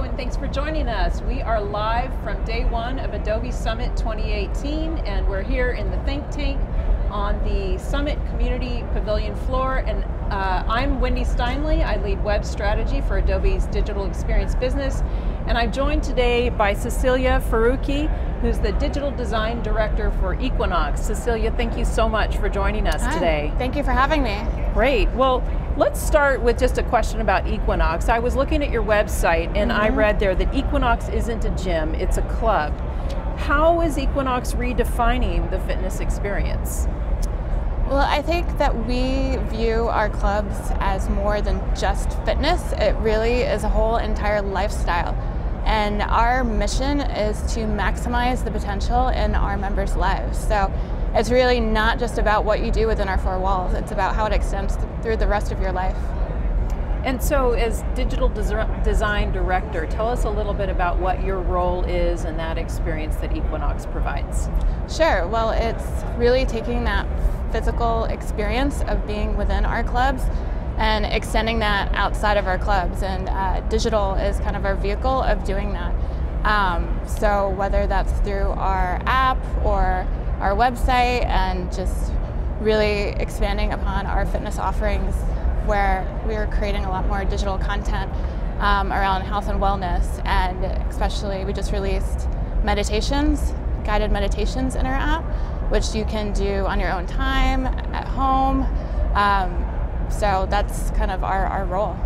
and thanks for joining us. We are live from day one of Adobe Summit 2018, and we're here in the think tank on the Summit Community Pavilion floor. And I'm Wendy Steinley. I lead web strategy for Adobe's digital experience business. And I'm joined today by Cecilia Farooqi, who's the digital design director for Equinox. Cecilia, thank you so much for joining us today. Thank you for having me. Great. Well, let's start with just a question about Equinox. I was looking at your website and I read there that Equinox isn't a gym, it's a club. How is Equinox redefining the fitness experience? Well, I think that we view our clubs as more than just fitness. It really is a whole entire lifestyle. And our mission is to maximize the potential in our members' lives. So it's really not just about what you do within our four walls, it's about how it extends through the rest of your life. And so as digital design director, tell us a little bit about what your role is in that experience that Equinox provides. Sure, well, it's really taking that physical experience of being within our clubs and extending that outside of our clubs, and digital is kind of our vehicle of doing that. So whether that's through our app or our website, and just really expanding upon our fitness offerings, where we are creating a lot more digital content around health and wellness, and especially we just released meditations, guided meditations in our app, which you can do on your own time, at home. So that's kind of our role.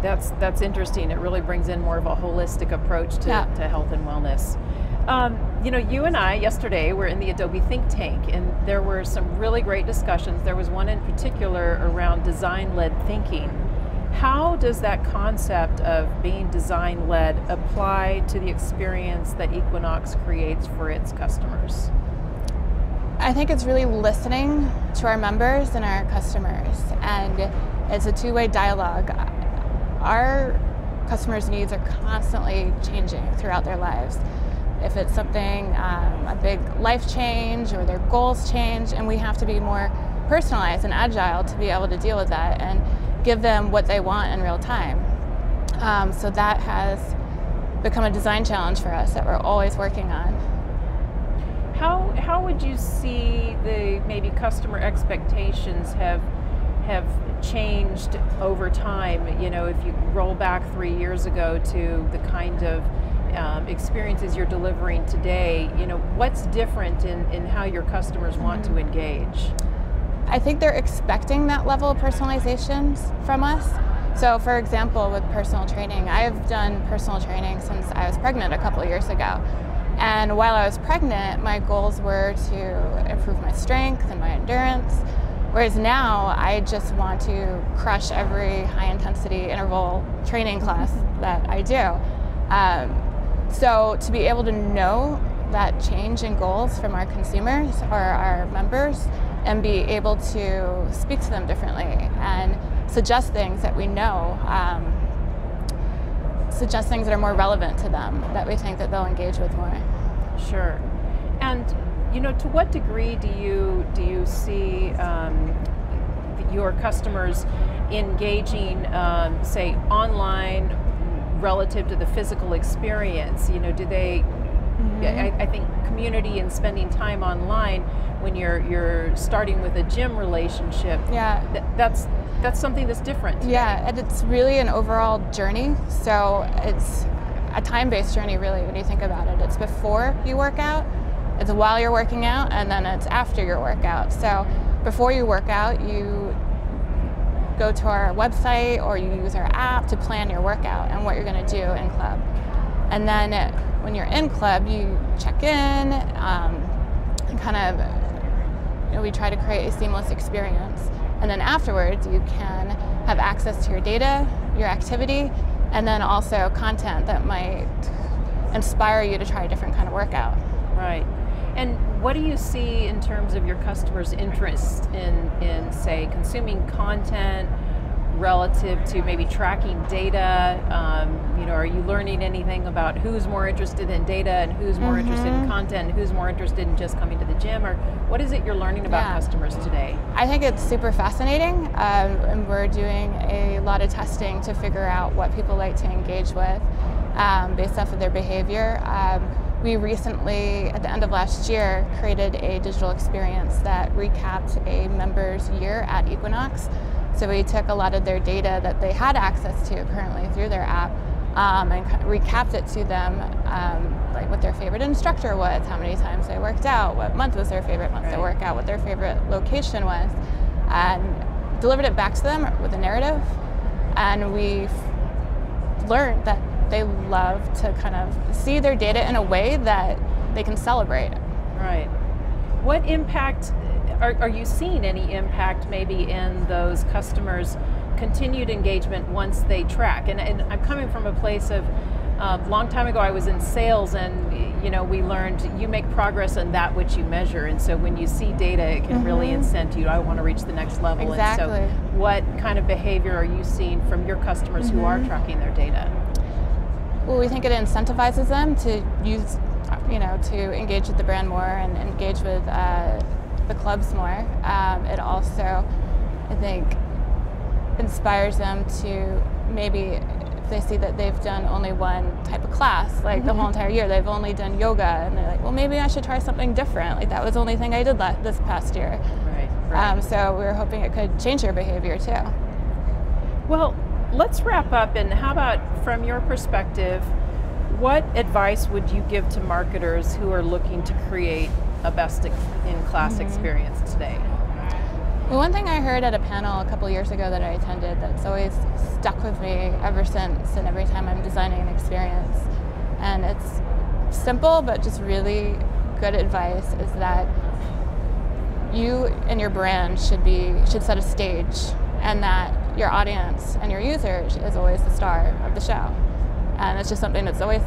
That's interesting. It really brings in more of a holistic approach to health and wellness. You know, you and I yesterday were in the Adobe think tank, and there were some really great discussions. There was one in particular around design-led thinking. How does that concept of being design-led apply to the experience that Equinox creates for its customers? I think it's really listening to our members and our customers, and it's a two-way dialogue. Our customers' needs are constantly changing throughout their lives. If it's something, a big life change, or their goals change, and we have to be more personalized and agile to be able to deal with that and give them what they want in real time. So that has become a design challenge for us that we're always working on. How would you see the maybe customer expectations have changed over time? You know, if you roll back 3 years ago to the kind of experiences you're delivering today, you know, what's different in how your customers want to engage? I think they're expecting that level of personalization from us. So for example, with personal training, I've done personal training since I was pregnant a couple of years ago. And while I was pregnant, my goals were to improve my strength and my endurance. Whereas now, I just want to crush every high-intensity interval training class that I do. So to be able to know that change in goals from our consumers or our members, and be able to speak to them differently and suggest things that we know, suggest things that are more relevant to them, that we think that they'll engage with more. Sure. And you know, to what degree do you see your customers engaging, say, online relative to the physical experience? You know, do they? I think community and spending time online when you're starting with a gym relationship. Yeah. That's something that's different. Yeah, and it's really an overall journey. So it's a time-based journey, really, when you think about it. It's before you work out, it's while you're working out, and then it's after your workout. So before you work out, you go to our website or you use our app to plan your workout and what you're going to do in club. And then when you're in club, you check in, and kind of, you know, we try to create a seamless experience. And then afterwards, you can have access to your data, your activity, and then also content that might inspire you to try a different kind of workout. Right. And what do you see in terms of your customers' interest in say, consuming content relative to maybe tracking data? Are you learning anything about who's more interested in data and who's more interested in content, and who's more interested in just coming to the gym, or what is it you're learning about customers today? I think it's super fascinating, and we're doing a lot of testing to figure out what people like to engage with based off of their behavior. We recently, at the end of last year, created a digital experience that recapped a member's year at Equinox. So we took a lot of their data that they had access to currently through their app and recapped it to them, like what their favorite instructor was, how many times they worked out, what month was their favorite month to work out, what their favorite location was, and delivered it back to them with a narrative. And we've learned that they love to kind of see their data in a way that they can celebrate. Right. What impact, are you seeing any impact maybe in those customers' continued engagement once they track? And I'm coming from a place of, a long time ago I was in sales, and we learned you make progress in that which you measure, and so when you see data it can really incent you, I want to reach the next level. Exactly. And so what kind of behavior are you seeing from your customers who are tracking their data? Well, we think it incentivizes them to use, to engage with the brand more and engage with the clubs more. It also, I think, inspires them to maybe, if they see that they've done only one type of class, like the whole entire year, they've only done yoga, and they're like, well, maybe I should try something different. Like that was the only thing I did this past year. Right. So we're hoping it could change their behavior too. Well, let's wrap up, and how about from your perspective, what advice would you give to marketers who are looking to create a best-in-class experience today? Well, one thing I heard at a panel a couple years ago that I attended that's always stuck with me ever since, and every time I'm designing an experience, and it's simple but just really good advice, is that you and your brand should set a stage, and that your audience and your users is always the star of the show. And it's just something that's always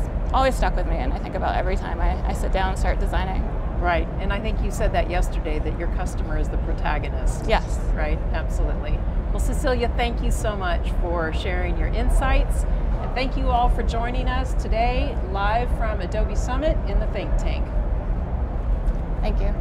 stuck with me, and I think about every time I sit down and start designing. Right, and I think you said that yesterday, that your customer is the protagonist. Yes. Right, absolutely. Well, Cecilia, thank you so much for sharing your insights, and thank you all for joining us today live from Adobe Summit in the Think Tank. Thank you.